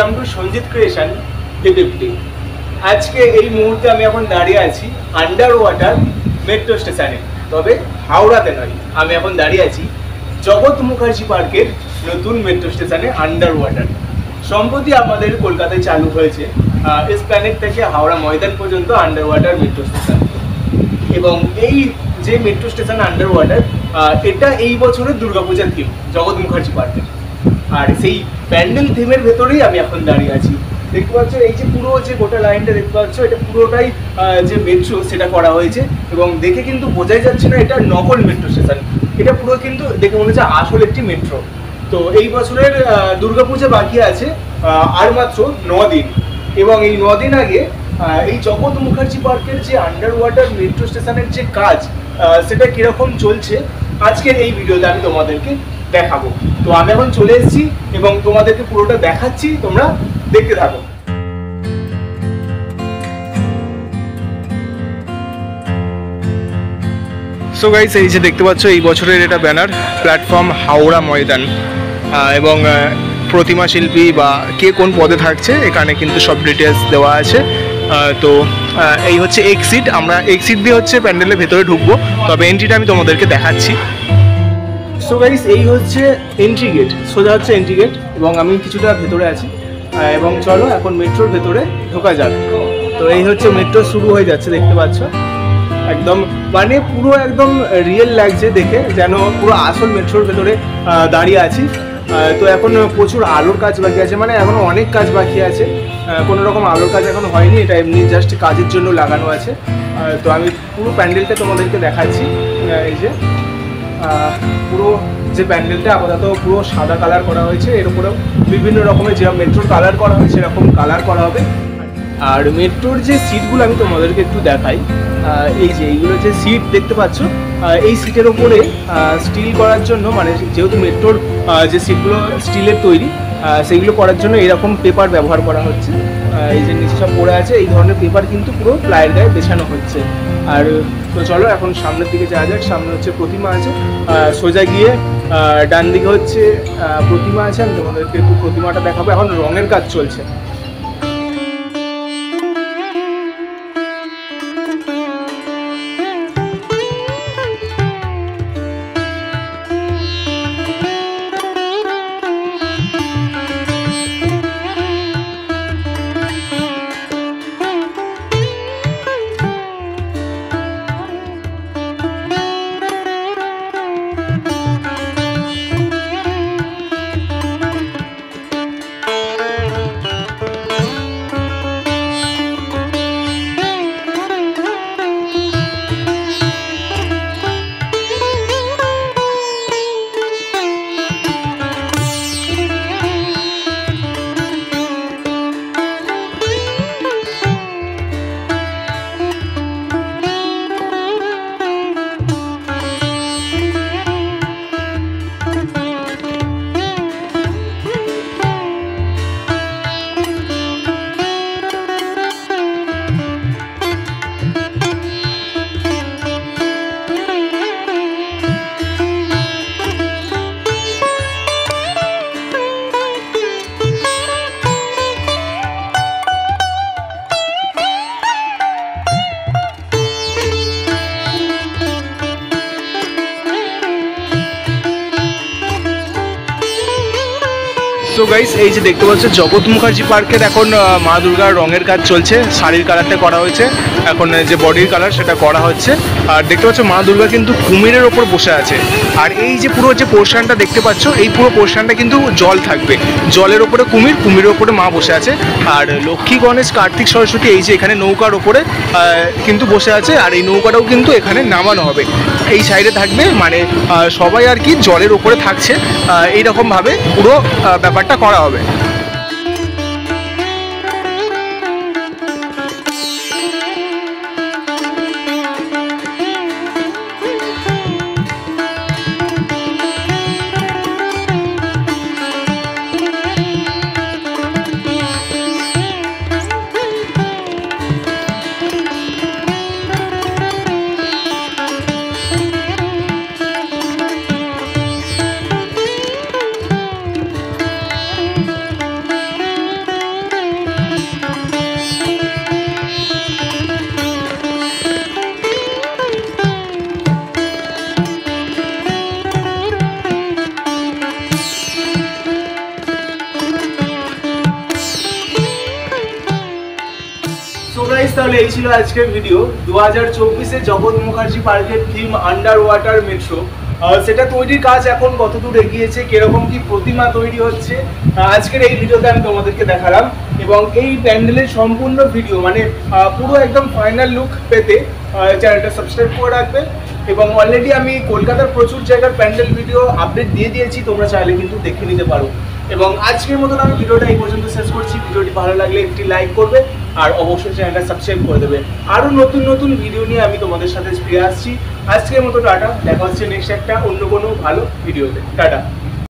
Welcome to Sanjit creation DPP. আজকে এই মুহূর্তে আমি এখন দাঁড়িয়ে আছি আন্ডার ওয়াটার মেট্রো স্টেশনে, তবে হাওড়াতে নয়। আমি এখন দাঁড়িয়ে আছি জগৎ মুখার্জি পার্কের নতুন মেট্রো স্টেশনে আন্ডার ওয়াটার। সম্প্রতি আমাদের কলকাতায় চালু হয়েছে এসপ্ল্যানেড থেকে হাওড়া ময়দান পর্যন্ত আন্ডার ওয়াটার মেট্রো স্টেশন। এবং এই যে মেট্রো স্টেশন আন্ডার ওয়াটার, এটা এই বছরের দুর্গাপূজার থিম জগৎ মুখার্জি পার্কের। আর সেই প্যান্ডেল থিমের ভেতরেই আমি এখন দাঁড়িয়ে আছি। দেখতে পাচ্ছ এই যে পুরো যে গোটা লাইনটা দেখতে পাচ্ছ, এটা পুরোটাই যে মেট্রো সেটা করা হয়েছে। এবং দেখে কিন্তু বোঝাই যাচ্ছে না এটা নকল মেট্রো স্টেশন, এটা পুরো কিন্তু দেখে মনে হচ্ছে আসল একটি মেট্রো। তো এই বছরের দুর্গাপূজা বাকি আছে আর মাত্র 9 দিন। এবং এই 9 দিন আগে এই জগৎ মুখার্জি পার্কের যে আন্ডার ওয়াটার মেট্রো স্টেশনের যে কাজ, সেটা কিরকম চলছে আজকের এই ভিডিওতে আমি তোমাদেরকে দেখাবো। তো আমি এখন চলে এসেছি এবং তোমাদেরকে পুরোটা দেখাচ্ছি, তোমরা দেখতে থাকো। সো গাইস, এই যে দেখতে পাচ্ছ এই বছরের এটা ব্যানার, প্ল্যাটফর্ম হাওড়া ময়দান, এবং প্রতিমা শিল্পী বা কে কোন পদে থাকছে এখানে কিন্তু সব ডিটেলস দেওয়া আছে। তো এই হচ্ছে এক্সিট, আমরা এক্সিট দিয়ে হচ্ছে প্যান্ডেলের ভেতরে ঢুকবো, তবে এন্ট্রিটা আমি তোমাদেরকে দেখাচ্ছি। সো গাইস, এই হচ্ছে এন্ট্রি গেট, সোজা হচ্ছে এন্ট্রি গেট এবং আমি কিছুটা ভেতরে আছি। এবং চলো এখন মেট্রোর ভেতরে ঢোকা যাক। তো এই হচ্ছে মেট্রো শুরু হয়ে যাচ্ছে, দেখতে পাচ্ছ একদম মানে পুরো একদম রিয়েল লাগছে দেখে, যেন পুরো আসল মেট্রোর ভেতরে দাঁড়িয়ে আছি। তো এখন প্রচুর আলোর কাজ বাকি আছে, মানে এখনও অনেক কাজ বাকি আছে, কোনো রকম আলোর কাজ এখনো হয়নি, এটা এমনি জাস্ট কাজের জন্য লাগানো আছে। তো আমি পুরো প্যান্ডেলটা তোমাদেরকে দেখাচ্ছি। এই যে পুরো যে প্যান্ডেলটা আপাতত পুরো সাদা কালার করা হয়েছে, এর উপরেও বিভিন্ন রকমের যেরকম মেট্রোর কালার করা হয় সেরকম কালার করা হবে। আর মেট্রোর যে সিটগুলো আমি তোমাদেরকে একটু দেখাই। এই যে এইগুলো যে সিট দেখতে পাচ্ছ, এই সিটের ওপরে স্টিল করার জন্য, মানে যেহেতু মেট্রোর যে সিটগুলো স্টিলের তৈরি, সেইগুলো করার জন্য এরকম পেপার ব্যবহার করা হচ্ছে। এই যে নিচে সব পড়ে আছে, এই ধরনের পেপার কিন্তু পুরো প্লাইয়ের গায়ে বেছানো হচ্ছে। আর তো চলো এখন সামনের দিকে যাওয়া যাক। সামনে হচ্ছে প্রতিমা আছে, সোজা গিয়ে ডান দিকে হচ্ছে প্রতিমা আছে, আমি তোমাদেরকে একটু প্রতিমাটা দেখাবো। এখন রঙের কাজ চলছে। তো গাইস, এই যে দেখতে পাচ্ছ জগৎ মুখার্জি পার্কের এখন মা দুর্গার রঙের কাজ চলছে। শাড়ির কালারটা করা হয়েছে, এখন যে বডির কালার সেটা করা হচ্ছে। আর দেখতে পাচ্ছ মা দুর্গা কিন্তু কুমিরের ওপর বসে আছে। আর এই যে পুরো যে পোর্শনটা দেখতে পাচ্ছ, এই পুরো পোর্শনটা কিন্তু জল থাকবে, জলের ওপরে কুমির, কুমিরের ওপরে মা বসে আছে। আর লক্ষ্মী, গণেশ, কার্তিক, সরস্বতী এই যে এখানে নৌকার ওপরে কিন্তু বসে আছে। আর এই নৌকাটাও কিন্তু এখানে নামানো হবে, এই সাইডে থাকবে, মানে সবাই আর কি জলের ওপরে থাকছে, এইরকমভাবে পুরো ব্যাপারটা করা হবে। গাইস, তাহলে এই ছিল আজকের ভিডিও। 2024-এ জগৎ মুখার্জি পার্কের থিম আন্ডার ওয়াটার মেট্রো, সেটা তৈরির কাজ এখন কতদূর এগিয়েছে, কিরকম কি প্রতিমা তৈরি হচ্ছে, আজকের এই ভিডিওতে আমি তোমাদেরকে দেখালাম। এবং এই প্যান্ডেলের সম্পূর্ণ ভিডিও মানে পুরো একদম ফাইনাল লুক পেতে চ্যানেলটা সাবস্ক্রাইব করে রাখবে। এবং অলরেডি আমি কলকাতার প্রচুর জায়গার প্যান্ডেল ভিডিও আপডেট দিয়ে দিয়েছি, তোমরা চাইলে কিন্তু দেখে নিতে পারো। এবং আজকের মতন আমি ভিডিওটা এই পর্যন্ত শেষ করছি। ভিডিওটি ভালো লাগলে একটি লাইক করবে আর অবশ্যই চ্যানেলটা সাবস্ক্রাইব করে দেবে। আরও নতুন নতুন ভিডিও নিয়ে আমি তোমাদের সাথে ফিরে আসছি। আজকের মতো টাটা, দেখা হচ্ছে নেক্সট একটা অন্য কোনো ভালো ভিডিওতে। টাটা।